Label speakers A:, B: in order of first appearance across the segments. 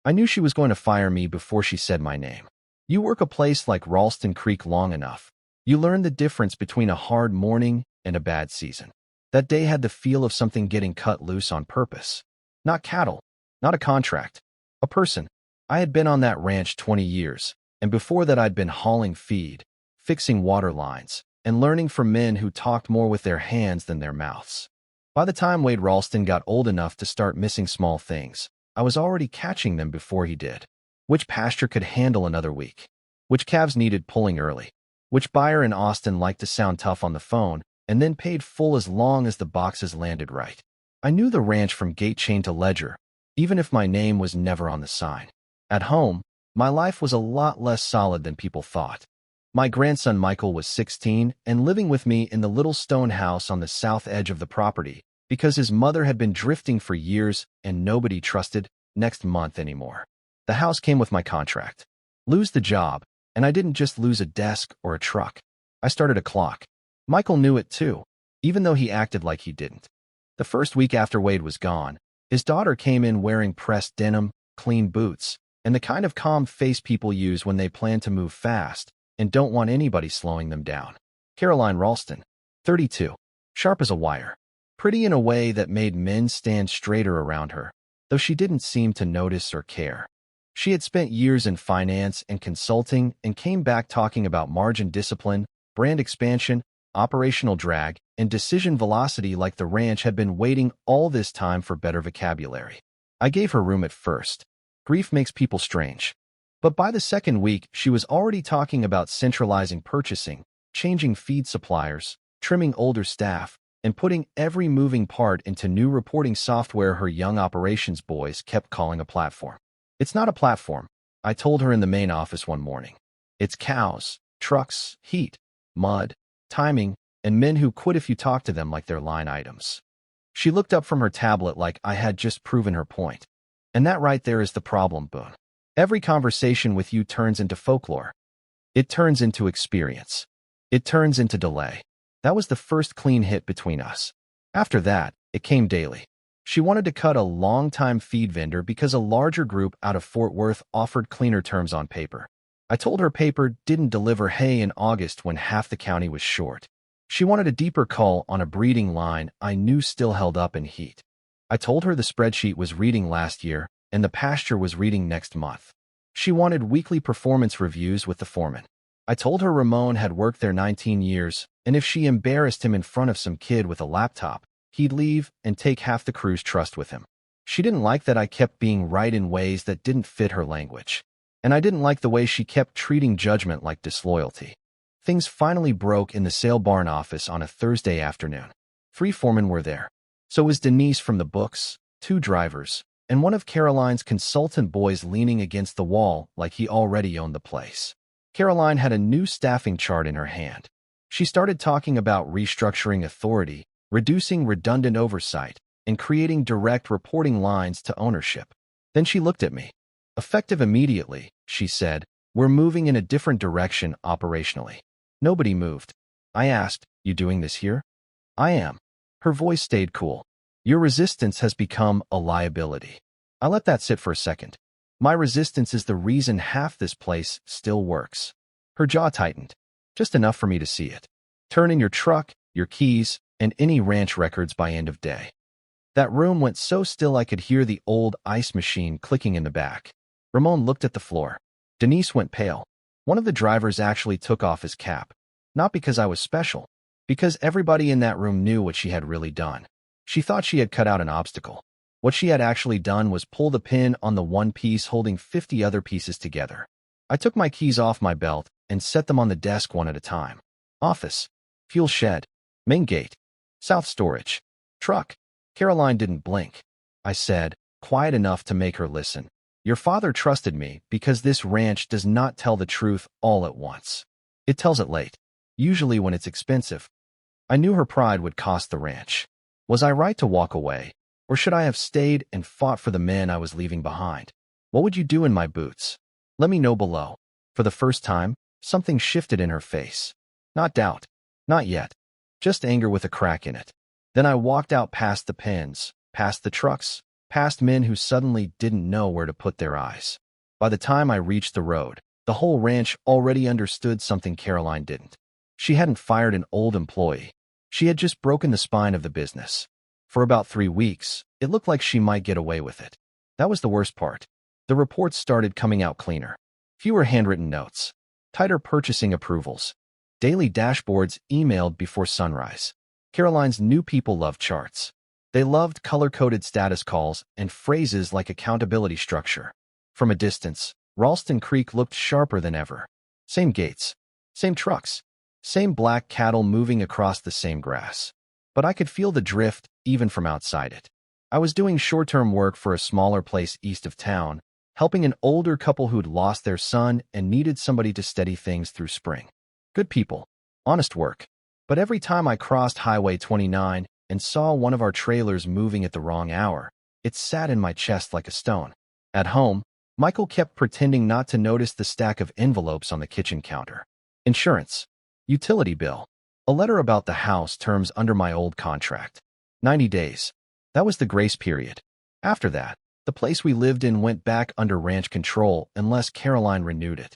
A: I knew she was going to fire me before she said my name. You work a place like Ralston Creek long enough, you learn the difference between a hard morning and a bad season. That day had the feel of something getting cut loose on purpose. Not cattle, not a contract, a person. I had been on that ranch 20 years, and before that I'd been hauling feed, fixing water lines, and learning from men who talked more with their hands than their mouths. By the time Wade Ralston got old enough to start missing small things, I was already catching them before he did. Which pasture could handle another week? Which calves needed pulling early? Which buyer in Austin liked to sound tough on the phone and then paid full as long as the boxes landed right? I knew the ranch from gate chain to ledger, even if my name was never on the sign. At home, my life was a lot less solid than people thought. My grandson Michael was 16 and living with me in the little stone house on the south edge of the property because his mother had been drifting for years and nobody trusted next month anymore. The house came with my contract. Lose the job, and I didn't just lose a desk or a truck. I started a clock. Michael knew it too, even though he acted like he didn't. The first week after Wade was gone, his daughter came in wearing pressed denim, clean boots, and the kind of calm face people use when they plan to move fast and don't want anybody slowing them down. Caroline Ralston, 32, sharp as a wire, pretty in a way that made men stand straighter around her, though she didn't seem to notice or care. She had spent years in finance and consulting and came back talking about margin discipline, brand expansion, operational drag, and decision velocity like the ranch had been waiting all this time for better vocabulary. I gave her room at first. Grief makes people strange. But by the second week, she was already talking about centralizing purchasing, changing feed suppliers, trimming older staff, and putting every moving part into new reporting software her young operations boys kept calling a platform. It's not a platform, I told her in the main office one morning. It's cows, trucks, heat, mud, timing, and men who quit if you talk to them like they're line items. She looked up from her tablet like I had just proven her point. And that right there is the problem, Boone. Every conversation with you turns into folklore. It turns into experience. It turns into delay. That was the first clean hit between us. After that, it came daily. She wanted to cut a long-time feed vendor because a larger group out of Fort Worth offered cleaner terms on paper. I told her paper didn't deliver hay in August when half the county was short. She wanted a deeper cull on a breeding line I knew still held up in heat. I told her the spreadsheet was reading last year and the pasture was reading next month. She wanted weekly performance reviews with the foreman. I told her Ramon had worked there 19 years, and if she embarrassed him in front of some kid with a laptop, he'd leave and take half the crew's trust with him. She didn't like that I kept being right in ways that didn't fit her language. And I didn't like the way she kept treating judgment like disloyalty. Things finally broke in the sale barn office on a Thursday afternoon. 3 foremen were there. So was Denise from the books, 2 drivers, and one of Caroline's consultant boys leaning against the wall like he already owned the place. Caroline had a new staffing chart in her hand. She started talking about restructuring authority, reducing redundant oversight, and creating direct reporting lines to ownership. Then she looked at me. Effective immediately, she said, we're moving in a different direction operationally. Nobody moved. I asked, you doing this here? I am. Her voice stayed cool. Your resistance has become a liability. I let that sit for a second. My resistance is the reason half this place still works. Her jaw tightened, just enough for me to see it. Turn in your truck, your keys, and any ranch records by end of day. That room went so still I could hear the old ice machine clicking in the back. Ramon looked at the floor. Denise went pale. One of the drivers actually took off his cap. Not because I was special, because everybody in that room knew what she had really done. She thought she had cut out an obstacle. What she had actually done was pull the pin on the one piece holding 50 other pieces together. I took my keys off my belt and set them on the desk one at a time. Office, fuel shed, main gate, south storage, truck. Caroline didn't blink. I said, quiet enough to make her listen. Your father trusted me because this ranch does not tell the truth all at once. It tells it late, usually when it's expensive. I knew her pride would cost the ranch. Was I right to walk away, or should I have stayed and fought for the men I was leaving behind? What would you do in my boots? Let me know below. For the first time, something shifted in her face. Not doubt. Not yet. Just anger with a crack in it. Then I walked out past the pens, past the trucks, past men who suddenly didn't know where to put their eyes. By the time I reached the road, the whole ranch already understood something Caroline didn't. She hadn't fired an old employee. She had just broken the spine of the business. For about 3 weeks, it looked like she might get away with it. That was the worst part. The reports started coming out cleaner. Fewer handwritten notes. Tighter purchasing approvals. Daily dashboards emailed before sunrise. Caroline's new people loved charts. They loved color-coded status calls and phrases like accountability structure. From a distance, Ralston Creek looked sharper than ever. Same gates. Same trucks. Same black cattle moving across the same grass. But I could feel the drift even from outside it. I was doing short-term work for a smaller place east of town, helping an older couple who'd lost their son and needed somebody to steady things through spring. Good people. Honest work. But every time I crossed Highway 29 and saw one of our trailers moving at the wrong hour, it sat in my chest like a stone. At home, Michael kept pretending not to notice the stack of envelopes on the kitchen counter. Insurance. Utility bill. A letter about the house terms under my old contract. 90 days. That was the grace period. After that, the place we lived in went back under ranch control unless Caroline renewed it.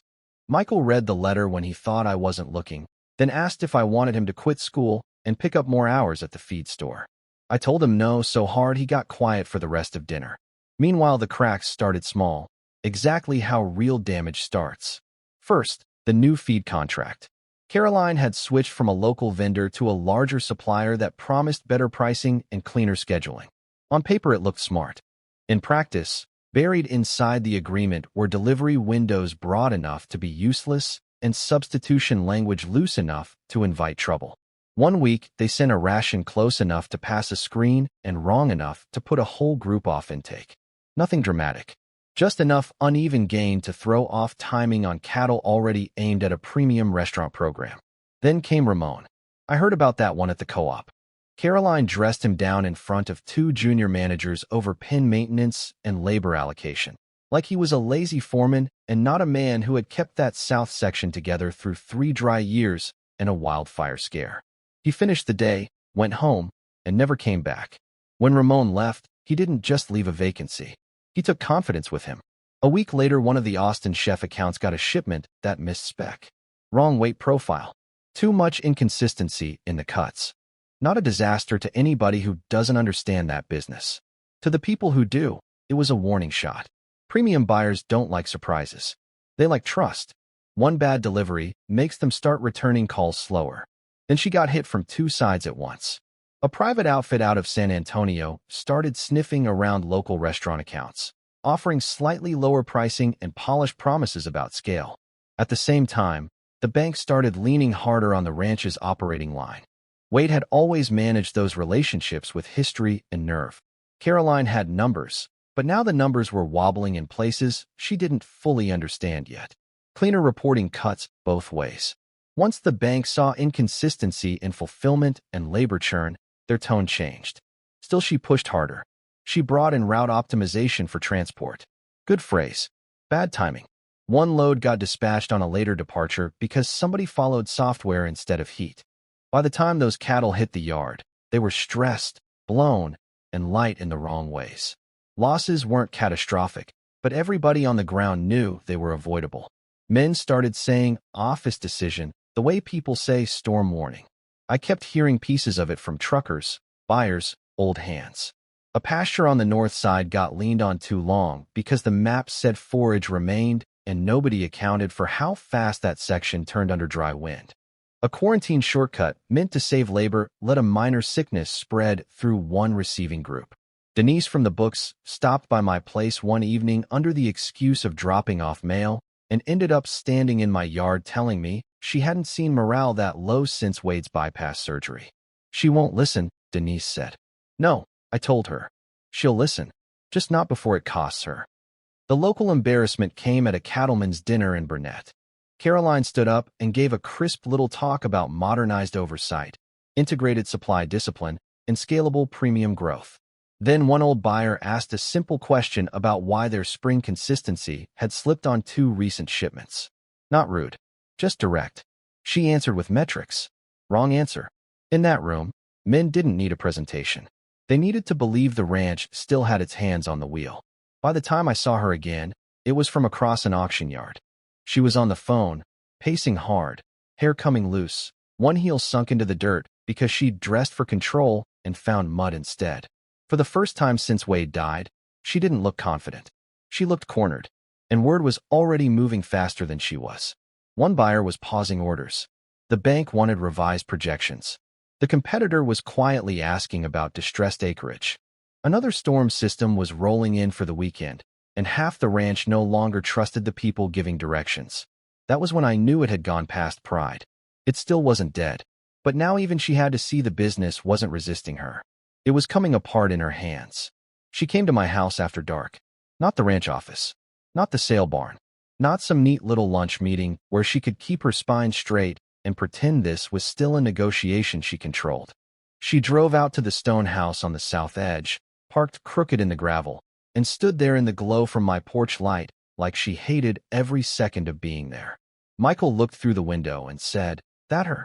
A: Michael read the letter when he thought I wasn't looking, then asked if I wanted him to quit school and pick up more hours at the feed store. I told him no so hard he got quiet for the rest of dinner. Meanwhile, the cracks started small, exactly how real damage starts. First, the new feed contract. Caroline had switched from a local vendor to a larger supplier that promised better pricing and cleaner scheduling. On paper, it looked smart. In practice, buried inside the agreement were delivery windows broad enough to be useless and substitution language loose enough to invite trouble. 1 week, they sent a ration close enough to pass a screen and wrong enough to put a whole group off intake. Nothing dramatic. Just enough uneven gain to throw off timing on cattle already aimed at a premium restaurant program. Then came Ramon. I heard about that one at the co-op. Caroline dressed him down in front of 2 junior managers over pen maintenance and labor allocation, like he was a lazy foreman and not a man who had kept that south section together through 3 dry years and a wildfire scare. He finished the day, went home, and never came back. When Ramon left, he didn't just leave a vacancy. He took confidence with him. A week later, one of the Austin Chef accounts got a shipment that missed spec. Wrong weight profile. Too much inconsistency in the cuts. Not a disaster to anybody who doesn't understand that business. To the people who do, it was a warning shot. Premium buyers don't like surprises. They like trust. One bad delivery makes them start returning calls slower. Then she got hit from 2 sides at once. A private outfit out of San Antonio started sniffing around local restaurant accounts, offering slightly lower pricing and polished promises about scale. At the same time, the bank started leaning harder on the ranch's operating line. Wade had always managed those relationships with history and nerve. Caroline had numbers, but now the numbers were wobbling in places she didn't fully understand yet. Cleaner reporting cuts both ways. Once the bank saw inconsistency in fulfillment and labor churn, their tone changed. Still, she pushed harder. She brought in route optimization for transport. Good phrase. Bad timing. 1 load got dispatched on a later departure because somebody followed software instead of heat. By the time those cattle hit the yard, they were stressed, blown, and light in the wrong ways. Losses weren't catastrophic, but everybody on the ground knew they were avoidable. Men started saying office decision the way people say storm warning. I kept hearing pieces of it from truckers, buyers, old hands. A pasture on the north side got leaned on too long because the map said forage remained and nobody accounted for how fast that section turned under dry wind. A quarantine shortcut meant to save labor let a minor sickness spread through one receiving group. Denise from the books stopped by my place one evening under the excuse of dropping off mail and ended up standing in my yard telling me she hadn't seen morale that low since Wade's bypass surgery. She won't listen, Denise said. No, I told her. She'll listen, just not before it costs her. The local embarrassment came at a cattleman's dinner in Burnett. Caroline stood up and gave a crisp little talk about modernized oversight, integrated supply discipline, and scalable premium growth. Then one old buyer asked a simple question about why their spring consistency had slipped on 2 recent shipments. Not rude, just direct. She answered with metrics. Wrong answer. In that room, men didn't need a presentation. They needed to believe the ranch still had its hands on the wheel. By the time I saw her again, it was from across an auction yard. She was on the phone, pacing hard, hair coming loose, one heel sunk into the dirt because she'd dressed for control and found mud instead. For the first time since Wade died, she didn't look confident. She looked cornered, and word was already moving faster than she was. One buyer was pausing orders. The bank wanted revised projections. The competitor was quietly asking about distressed acreage. Another storm system was rolling in for the weekend, and half the ranch no longer trusted the people giving directions. That was when I knew it had gone past pride. It still wasn't dead, but now even she had to see the business wasn't resisting her. It was coming apart in her hands. She came to my house after dark. Not the ranch office. Not the sale barn. Not some neat little lunch meeting where she could keep her spine straight and pretend this was still a negotiation she controlled. She drove out to the stone house on the south edge, parked crooked in the gravel, and stood there in the glow from my porch light like she hated every second of being there. Michael looked through the window and said, "That her?"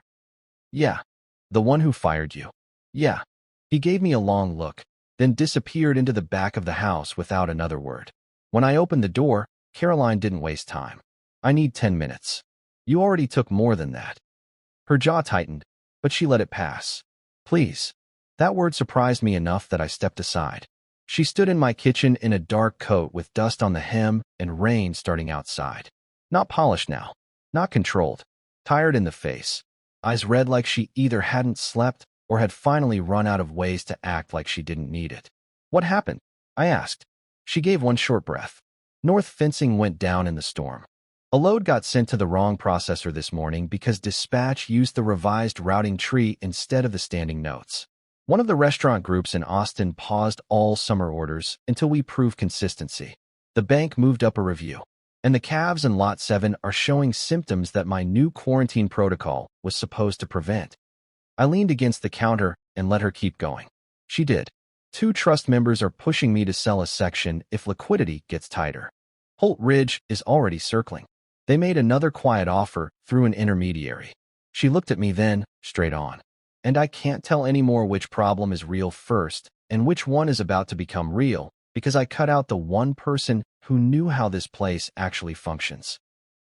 A: "Yeah." "The one who fired you?" "Yeah." He gave me a long look, then disappeared into the back of the house without another word. When I opened the door, Caroline didn't waste time. "I need 10 minutes. You already took more than that." Her jaw tightened, but she let it pass. "Please." That word surprised me enough that I stepped aside. She stood in my kitchen in a dark coat with dust on the hem and rain starting outside. Not polished now. Not controlled. Tired in the face. Eyes red like she either hadn't slept or had finally run out of ways to act like she didn't need it. "What happened?" I asked. She gave one short breath. "North fencing went down in the storm. A load got sent to the wrong processor this morning because dispatch used the revised routing tree instead of the standing notes. One of the restaurant groups in Austin paused all summer orders until we proved consistency. The bank moved up a review, and the calves in Lot 7 are showing symptoms that my new quarantine protocol was supposed to prevent." I leaned against the counter and let her keep going. She did. "2 trust members are pushing me to sell a section if liquidity gets tighter. Holt Ridge is already circling. They made another quiet offer through an intermediary." She looked at me then, straight on. "And I can't tell anymore which problem is real first and which one is about to become real because I cut out the one person who knew how this place actually functions."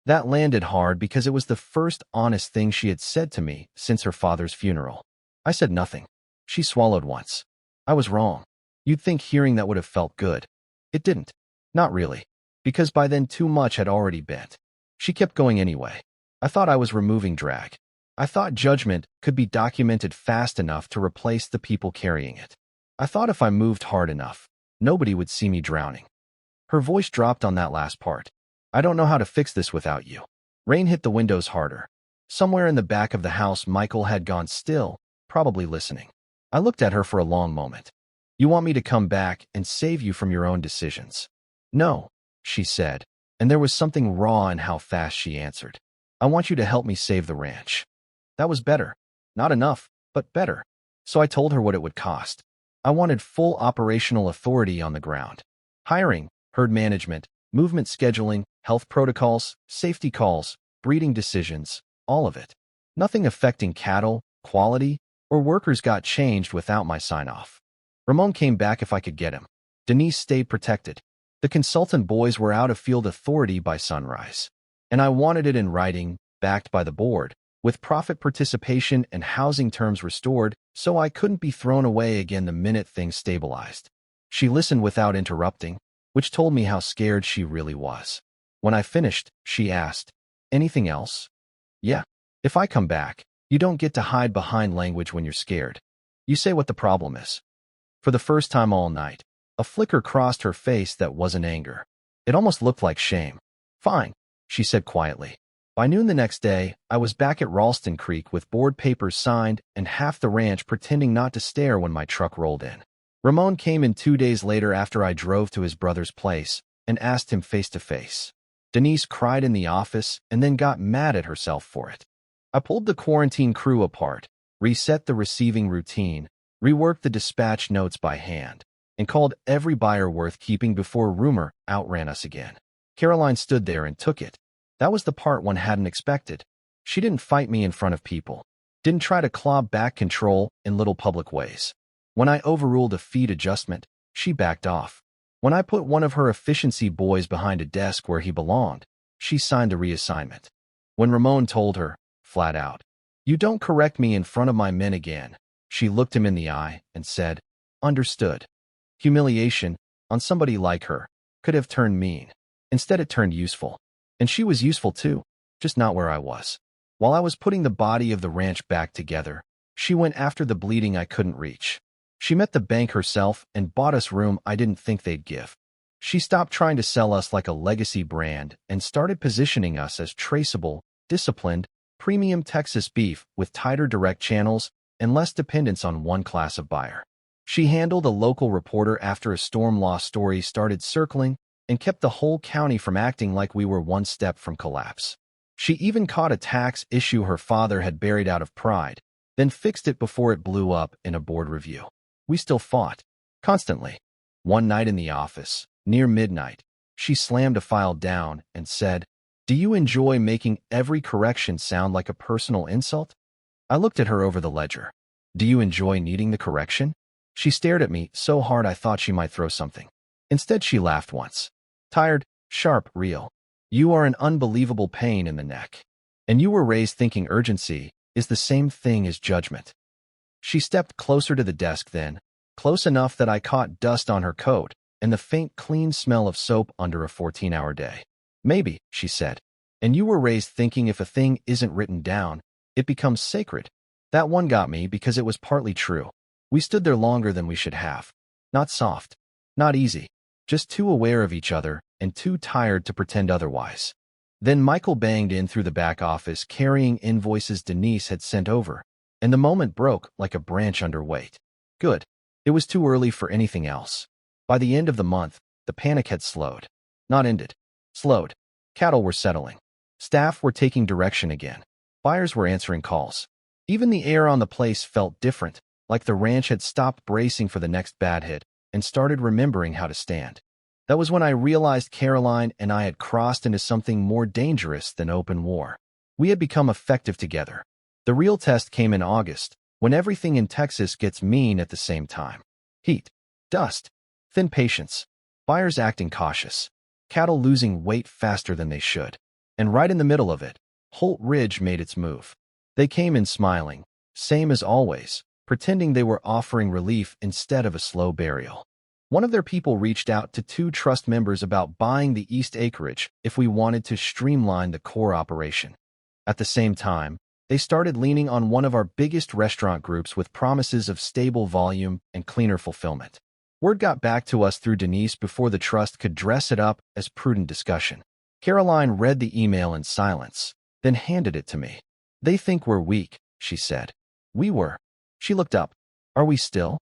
A: That landed hard because it was the first honest thing she had said to me since her father's funeral. I said nothing. She swallowed once. "I was wrong. You'd think hearing that would have felt good. It didn't. Not really. Because by then too much had already bent." She kept going anyway. "I thought I was removing drag. I thought judgment could be documented fast enough to replace the people carrying it. I thought if I moved hard enough, nobody would see me drowning." Her voice dropped on that last part. "I don't know how to fix this without you." Rain hit the windows harder. Somewhere in the back of the house, Michael had gone still, probably listening. I looked at her for a long moment. "You want me to come back and save you from your own decisions?" "No," she said, and there was something raw in how fast she answered. "I want you to help me save the ranch." That was better. Not enough, but better. So I told her what it would cost. I wanted full operational authority on the ground. Hiring, herd management, movement scheduling, health protocols, safety calls, breeding decisions, all of it. Nothing affecting cattle, quality, or workers got changed without my sign-off. Ramon came back if I could get him. Denise stayed protected. The consultant boys were out of field authority by sunrise. And I wanted it in writing, backed by the board, with profit participation and housing terms restored, so I couldn't be thrown away again the minute things stabilized. She listened without interrupting, which told me how scared she really was. When I finished, she asked, "Anything else?" "Yeah. If I come back, you don't get to hide behind language when you're scared. You say what the problem is." For the first time all night, a flicker crossed her face that wasn't anger. It almost looked like shame. "Fine," she said quietly. By noon the next day, I was back at Ralston Creek with board papers signed and half the ranch pretending not to stare when my truck rolled in. Ramon came in 2 days later after I drove to his brother's place and asked him face to face. Denise cried in the office and then got mad at herself for it. I pulled the quarantine crew apart, reset the receiving routine, reworked the dispatch notes by hand, and called every buyer worth keeping before rumor outran us again. Caroline stood there and took it. That was the part one hadn't expected. She didn't fight me in front of people, didn't try to claw back control in little public ways. When I overruled a feed adjustment, she backed off. When I put one of her efficiency boys behind a desk where he belonged, she signed a reassignment. When Ramon told her, flat out, "You don't correct me in front of my men again," she looked him in the eye and said, "Understood." Humiliation, on somebody like her, could have turned mean. Instead it turned useful. And she was useful too, just not where I was. While I was putting the body of the ranch back together, she went after the bleeding I couldn't reach. She met the bank herself and bought us room I didn't think they'd give. She stopped trying to sell us like a legacy brand and started positioning us as traceable, disciplined, premium Texas beef with tighter direct channels and less dependence on one class of buyer. She handled a local reporter after a storm loss story started circling and kept the whole county from acting like we were one step from collapse. She even caught a tax issue her father had buried out of pride, then fixed it before it blew up in a board review. We still fought. Constantly. One night in the office, near midnight, she slammed a file down and said, "Do you enjoy making every correction sound like a personal insult?" I looked at her over the ledger. "Do you enjoy needing the correction?" She stared at me so hard I thought she might throw something. Instead, she laughed once. Tired, sharp, real. "You are an unbelievable pain in the neck. And you were raised thinking urgency is the same thing as judgment." She stepped closer to the desk then, close enough that I caught dust on her coat and the faint, clean smell of soap under a 14-hour day. "Maybe," she said. "And you were raised thinking if a thing isn't written down, it becomes sacred." That one got me because it was partly true. We stood there longer than we should have. Not soft. Not easy. Just too aware of each other and too tired to pretend otherwise. Then Michael banged in through the back office carrying invoices Denise had sent over, and the moment broke like a branch under weight. Good. It was too early for anything else. By the end of the month, the panic had slowed. Not ended. Slowed. Cattle were settling. Staff were taking direction again. Buyers were answering calls. Even the air on the place felt different, like the ranch had stopped bracing for the next bad hit and started remembering how to stand. That was when I realized Caroline and I had crossed into something more dangerous than open war. We had become effective together. The real test came in August, when everything in Texas gets mean at the same time. Heat, dust, thin patience, buyers acting cautious, cattle losing weight faster than they should. And right in the middle of it, Holt Ridge made its move. They came in smiling, same as always, pretending they were offering relief instead of a slow burial. One of their people reached out to 2 trust members about buying the east acreage if we wanted to streamline the core operation. At the same time, they started leaning on one of our biggest restaurant groups with promises of stable volume and cleaner fulfillment. Word got back to us through Denise before the trust could dress it up as prudent discussion. Caroline read the email in silence, then handed it to me. "They think we're weak," she said. We were. She looked up. "Are we still?"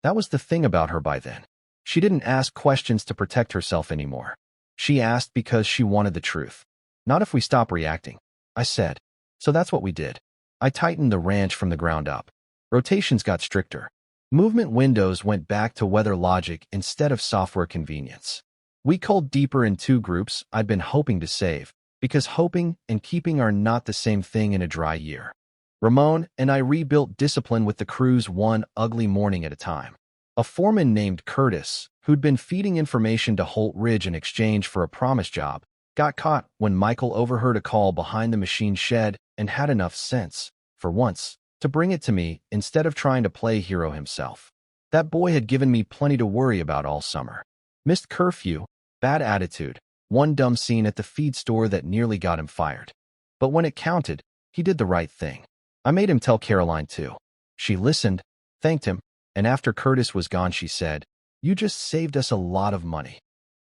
A: That was the thing about her by then. She didn't ask questions to protect herself anymore. She asked because she wanted the truth. "Not if we stop reacting," I said. So that's what we did. I tightened the ranch from the ground up. Rotations got stricter. Movement windows went back to weather logic instead of software convenience. We culled deeper in 2 groups I'd been hoping to save, because hoping and keeping are not the same thing in a dry year. Ramon and I rebuilt discipline with the crews one ugly morning at a time. A foreman named Curtis, who'd been feeding information to Holt Ridge in exchange for a promise job, got caught when Michael overheard a call behind the machine shed and had enough sense, for once, to bring it to me instead of trying to play hero himself. That boy had given me plenty to worry about all summer. Missed curfew, bad attitude, one dumb scene at the feed store that nearly got him fired. But when it counted, he did the right thing. I made him tell Caroline too. She listened, thanked him, and after Curtis was gone she said, "You just saved us a lot of money."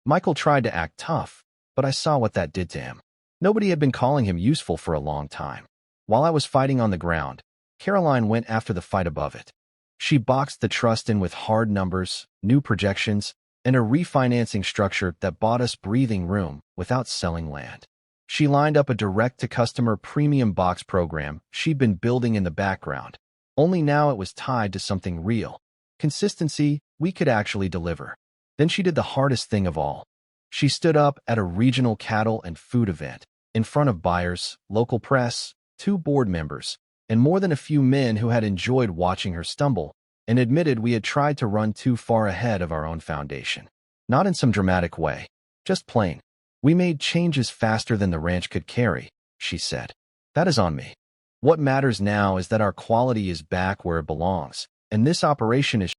A: Michael tried to act tough, but I saw what that did to him. Nobody had been calling him useful for a long time. While I was fighting on the ground, Caroline went after the fight above it. She boxed the trust in with hard numbers, new projections, and a refinancing structure that bought us breathing room without selling land. She lined up a direct-to-customer premium box program she'd been building in the background, only now it was tied to something real. Consistency we could actually deliver. Then she did the hardest thing of all. She stood up at a regional cattle and food event, in front of buyers, local press, 2 board members, and more than a few men who had enjoyed watching her stumble, and admitted we had tried to run too far ahead of our own foundation. Not in some dramatic way, just plain. We made changes faster than the ranch could carry, she said. That is on me. What matters now is that our quality is back where it belongs, and this operation is